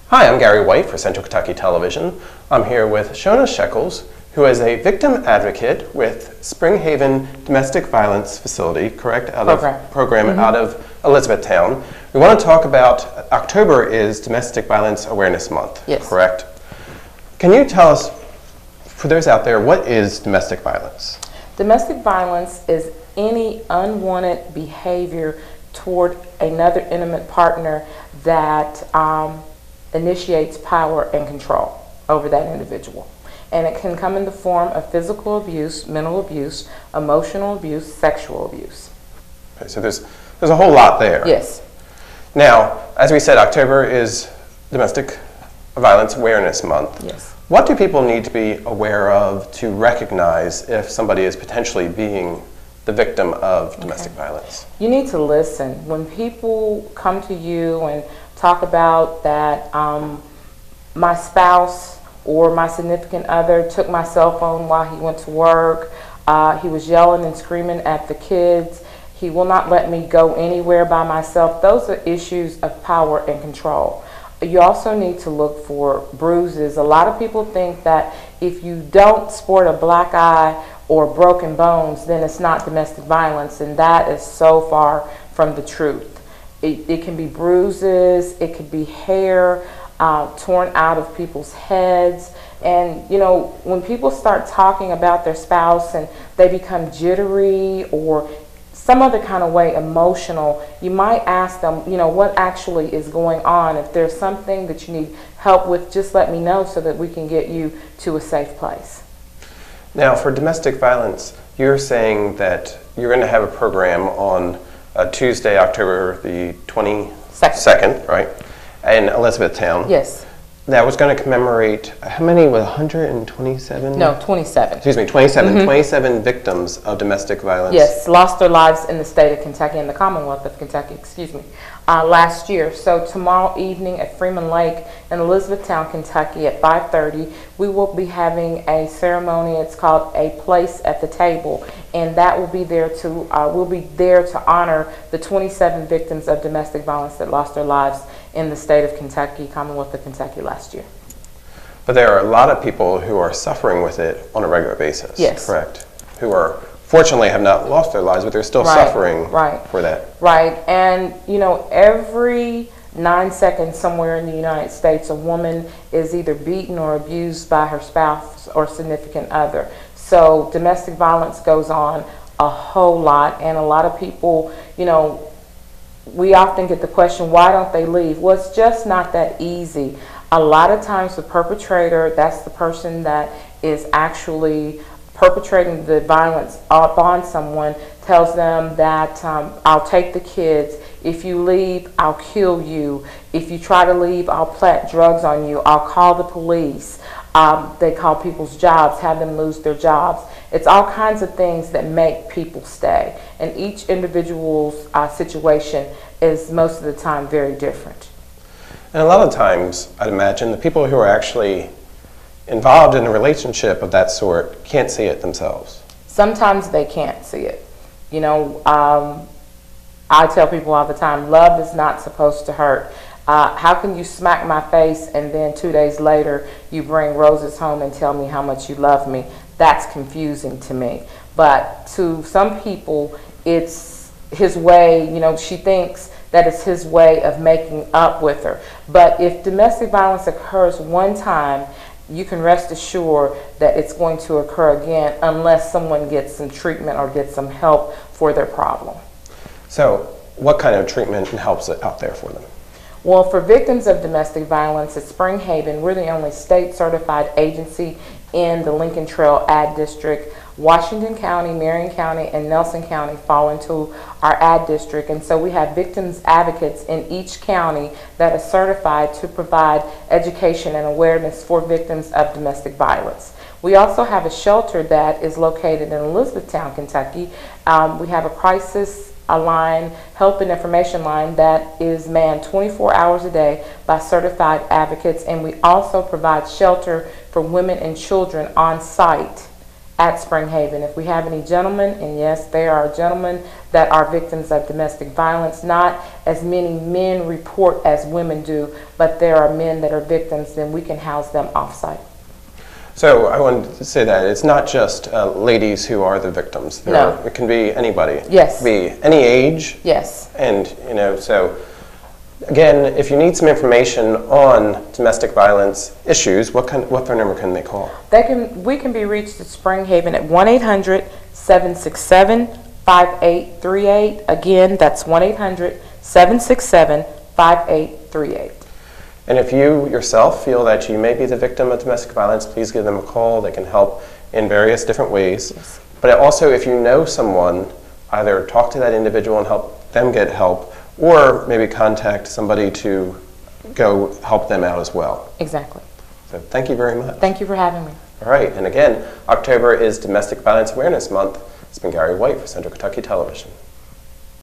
Hi, I'm Gary White for Central Kentucky Television. I'm here with Shona Shekels, who is a victim advocate with Spring Haven Domestic Violence Facility, correct? Program out of Elizabethtown. We want to talk about, October is Domestic Violence Awareness Month, yes. Correct? Can you tell us, for those out there, what is domestic violence? Domestic violence is any unwanted behavior toward another intimate partner that initiates power and control over that individual. And it can come in the form of physical abuse, mental abuse, emotional abuse, sexual abuse. Okay, so there's a whole lot there. Yes. Now, as we said, October is Domestic Violence Awareness Month. Yes. What do people need to be aware of to recognize if somebody is potentially being the victim of domestic violence? You need to listen. When people come to you and talk about that my spouse or my significant other took my cell phone while he went to work, he was yelling and screaming at the kids, he will not let me go anywhere by myself, those are issues of power and control. You also need to look for bruises. A lot of people think that if you don't sport a black eye or broken bones, then it's not domestic violence, and that is so far from the truth. It can be bruises, it could be hair torn out of people's heads. And you know, when people start talking about their spouse and they become jittery or some other kind of way emotional, you might ask them, you know, what actually is going on. If there's something that you need help with, just let me know so that we can get you to a safe place. Now, for domestic violence, you're saying that you're going to have a program on Tuesday, October the 22nd, right, in Elizabethtown. Yes. That was going to commemorate, how many, 127? No, 27. Excuse me, 27. 27 victims of domestic violence. Yes, lost their lives in the state of Kentucky, in the Commonwealth of Kentucky, excuse me, last year. So tomorrow evening at Freeman Lake in Elizabethtown, Kentucky at 5:30, we will be having a ceremony. It's called A Place at the Table, and that will be there to, we'll be there to honor the 27 victims of domestic violence that lost their lives in the state of Kentucky, Commonwealth of Kentucky last year. But there are a lot of people who are suffering with it on a regular basis, yes. Correct? Who are, fortunately, have not lost their lives, but they're still suffering for that. Right, and you know, every 9 seconds somewhere in the United States, a woman is either beaten or abused by her spouse or significant other. So domestic violence goes on a whole lot, and a lot of people, you know, we often get the question, why don't they leave? Well, it's just not that easy. A lot of times the perpetrator, that's the person that is actually perpetrating the violence upon someone, tells them that I'll take the kids. If you leave, I'll kill you. If you try to leave, I'll plant drugs on you. I'll call the police. They call people's jobs, have them lose their jobs. It's all kinds of things that make people stay. And each individual's situation is most of the time very different. And a lot of times, I'd imagine, the people who are actually involved in a relationship of that sort can't see it themselves. Sometimes they can't see it. You know, I tell people all the time, love is not supposed to hurt. How can you smack my face and then 2 days later you bring roses home and tell me how much you love me? That's confusing to me. But to some people, it's his way, you know, she thinks that it's his way of making up with her. But if domestic violence occurs one time, you can rest assured that it's going to occur again unless someone gets some treatment or gets some help for their problem. So what kind of treatment and help is out there for them? Well, for victims of domestic violence at Spring Haven, we're the only state-certified agency in the Lincoln Trail Ad District. Washington County, Marion County, and Nelson County fall into our ad district, and so we have victims advocates in each county that are certified to provide education and awareness for victims of domestic violence. We also have a shelter that is located in Elizabethtown, Kentucky. We have a crisis line, help and information line that is manned 24 hours a day by certified advocates, and we also provide shelter for women and children on site at Spring Haven. If we have any gentlemen, and yes, there are gentlemen that are victims of domestic violence, not as many men report as women do, but there are men that are victims, then we can house them off-site. So I wanted to say that it's not just ladies who are the victims. It can be anybody. Yes. It can be any age. Yes. And, so again, if you need some information on domestic violence issues, what phone number can they call? We can be reached at Spring Haven at 1-800-767-5838. Again, that's 1-800-767-5838. And if you yourself feel that you may be the victim of domestic violence, please give them a call. They can help in various different ways. Yes. But also, if you know someone, either talk to that individual and help them get help, or maybe contact somebody to go help them out as well. Exactly. So thank you very much. Thank you for having me. All right, and again, October is Domestic Violence Awareness Month. It's been Gary White for Central Kentucky Television.